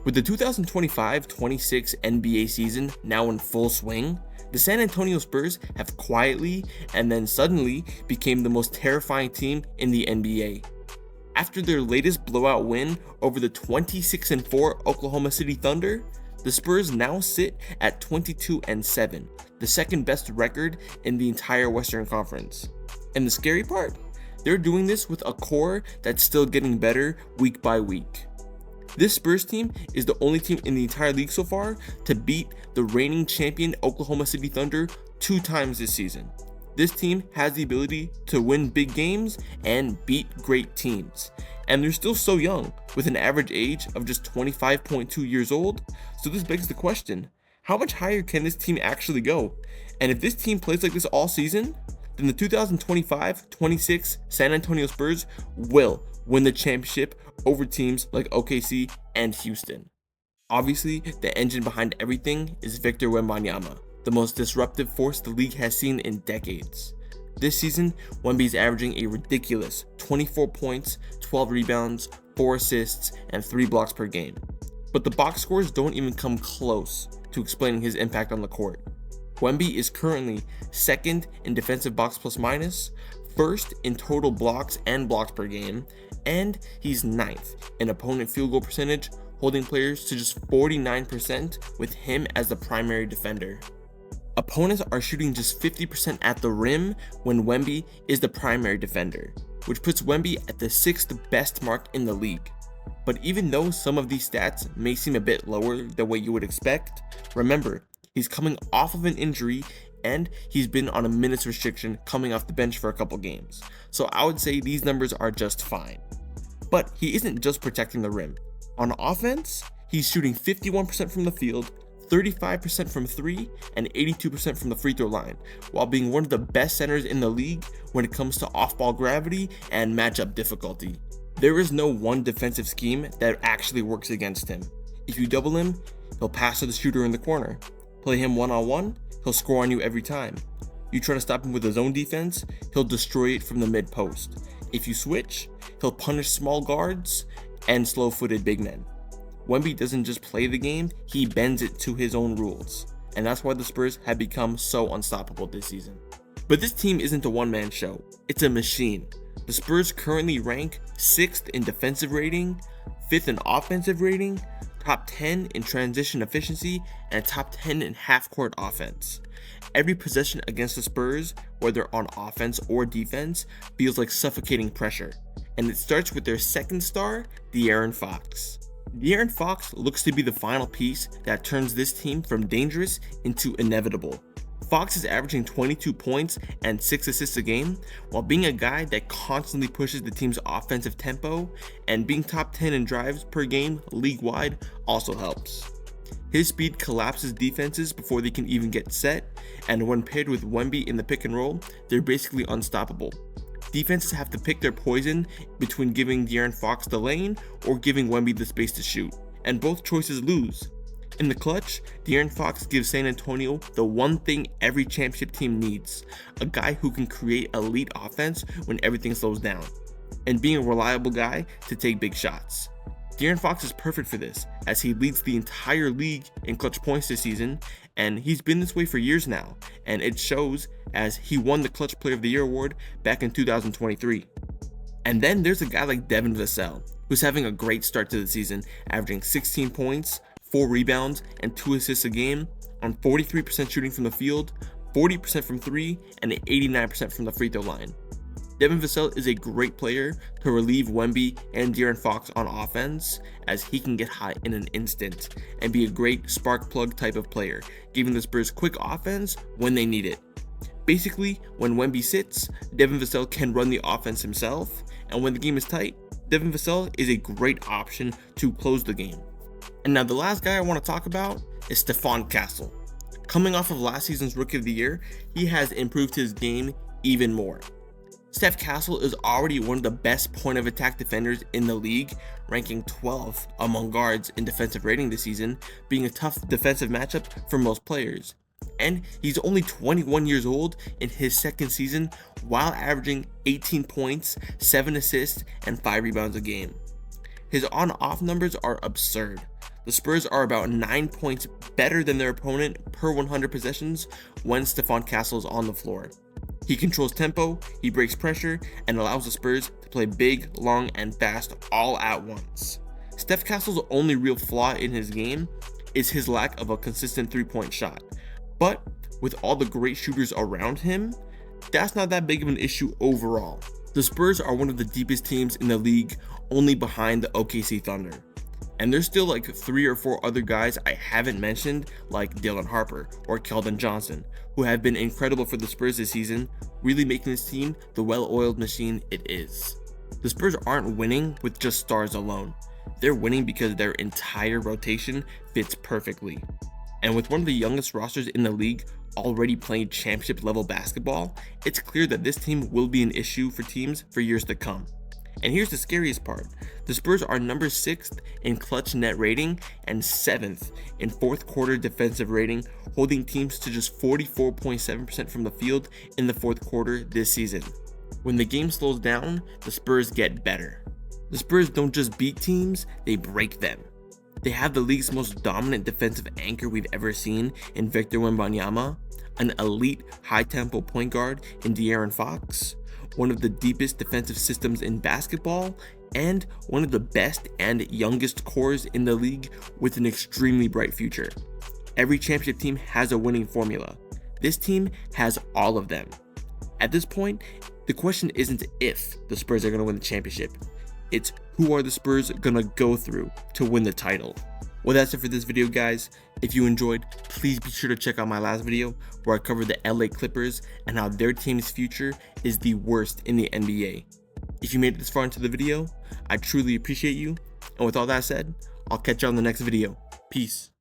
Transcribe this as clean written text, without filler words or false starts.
With the 2025-26 NBA season now in full swing, the San Antonio Spurs have quietly and then suddenly became the most terrifying team in the NBA. After their latest blowout win over the 26-4 Oklahoma City Thunder, the Spurs now sit at 22-7, the second best record in the entire Western Conference. And the scary part? They're doing this with a core that's still getting better week by week. This Spurs team is the only team in the entire league so far to beat the reigning champion Oklahoma City Thunder 2 times this season. This team has the ability to win big games and beat great teams. And they're still so young, with an average age of just 25.2 years old. So this begs the question, how much higher can this team actually go? And if this team plays like this all season, then the 2025-26 San Antonio Spurs will win the championship over teams like OKC and Houston. Obviously, the engine behind everything is Victor Wembanyama, the most disruptive force the league has seen in decades. This season, Wemby's averaging a ridiculous 24 points, 12 rebounds, 4 assists, and 3 blocks per game. But the box scores don't even come close to explaining his impact on the court. Wemby is currently second in defensive box plus minus, first in total blocks and blocks per game, and he's 9th in opponent field goal percentage, holding players to just 49% with him as the primary defender. Opponents are shooting just 50% at the rim when Wemby is the primary defender, which puts Wemby at the 6th best mark in the league. But even though some of these stats may seem a bit lower than what you would expect, remember, he's coming off of an injury and he's been on a minutes restriction coming off the bench for a couple games. So I would say these numbers are just fine. But he isn't just protecting the rim. On offense, he's shooting 51% from the field, 35% from 3, and 82% from the free throw line, while being one of the best centers in the league when it comes to off-ball gravity and matchup difficulty. There is no one defensive scheme that actually works against him. If you double him, he'll pass to the shooter in the corner. Play him one-on-one, he'll score on you every time. You try to stop him with a zone defense, he'll destroy it from the mid-post. If you switch, he'll punish small guards and slow-footed big men. Wemby doesn't just play the game, he bends it to his own rules. And that's why the Spurs have become so unstoppable this season. But this team isn't a one-man show, it's a machine. The Spurs currently rank 6th in defensive rating, 5th in offensive rating, top 10 in transition efficiency, and top 10 in half-court offense. Every possession against the Spurs, whether on offense or defense, feels like suffocating pressure. And it starts with their second star, De'Aaron Fox. De'Aaron Fox looks to be the final piece that turns this team from dangerous into inevitable. Fox is averaging 22 points and 6 assists a game, while being a guy that constantly pushes the team's offensive tempo, and being top 10 in drives per game league-wide also helps. His speed collapses defenses before they can even get set, and when paired with Wemby in the pick and roll, they're basically unstoppable. Defenses have to pick their poison between giving De'Aaron Fox the lane or giving Wemby the space to shoot, and both choices lose. In the clutch, De'Aaron Fox gives San Antonio the one thing every championship team needs, a guy who can create elite offense when everything slows down, and being a reliable guy to take big shots. De'Aaron Fox is perfect for this, as he leads the entire league in clutch points this season, and he's been this way for years now, and it shows as he won the Clutch Player of the Year award back in 2023. And then there's a guy like Devin Vassell, who's having a great start to the season, averaging 16 points, 4 rebounds, and 2 assists a game, on 43% shooting from the field, 40% from 3, and 89% from the free throw line. Devin Vassell is a great player to relieve Wemby and De'Aaron Fox on offense, as he can get hot in an instant and be a great spark plug type of player, giving the Spurs quick offense when they need it. Basically, when Wemby sits, Devin Vassell can run the offense himself, and when the game is tight, Devin Vassell is a great option to close the game. And now the last guy I want to talk about is Stephon Castle. Coming off of last season's Rookie of the Year, he has improved his game even more. Steph Castle is already one of the best point of attack defenders in the league, ranking 12th among guards in defensive rating this season, being a tough defensive matchup for most players. And he's only 21 years old in his second season, while averaging 18 points, 7 assists, and 5 rebounds a game. His on-off numbers are absurd. The Spurs are about 9 points better than their opponent per 100 possessions when Stephon Castle is on the floor. He controls tempo, he breaks pressure, and allows the Spurs to play big, long, and fast all at once. Steph Castle's only real flaw in his game is his lack of a consistent three-point shot. But with all the great shooters around him, that's not that big of an issue overall. The Spurs are one of the deepest teams in the league, only behind the OKC Thunder. And there's still like 3 or 4 other guys I haven't mentioned, like Dylan Harper or Keldon Johnson, who have been incredible for the Spurs this season, really making this team the well-oiled machine it is. The Spurs aren't winning with just stars alone. They're winning because their entire rotation fits perfectly. And with one of the youngest rosters in the league already playing championship level basketball, it's clear that this team will be an issue for teams for years to come. And here's the scariest part. The Spurs are number 6th in clutch net rating and 7th in fourth quarter defensive rating, holding teams to just 44.7% from the field in the fourth quarter this season. When the game slows down, the Spurs get better. The Spurs don't just beat teams, they break them. They have the league's most dominant defensive anchor we've ever seen in Victor Wembanyama, an elite high-tempo point guard in De'Aaron Fox, one of the deepest defensive systems in basketball, and one of the best and youngest cores in the league with an extremely bright future. Every championship team has a winning formula. This team has all of them. At this point, the question isn't if the Spurs are going to win the championship. It's who are the Spurs going to go through to win the title. Well, that's it for this video, guys. If you enjoyed, please be sure to check out my last video where I covered the LA Clippers and how their team's future is the worst in the NBA. If you made it this far into the video, I truly appreciate you. And with all that said, I'll catch you on the next video. Peace.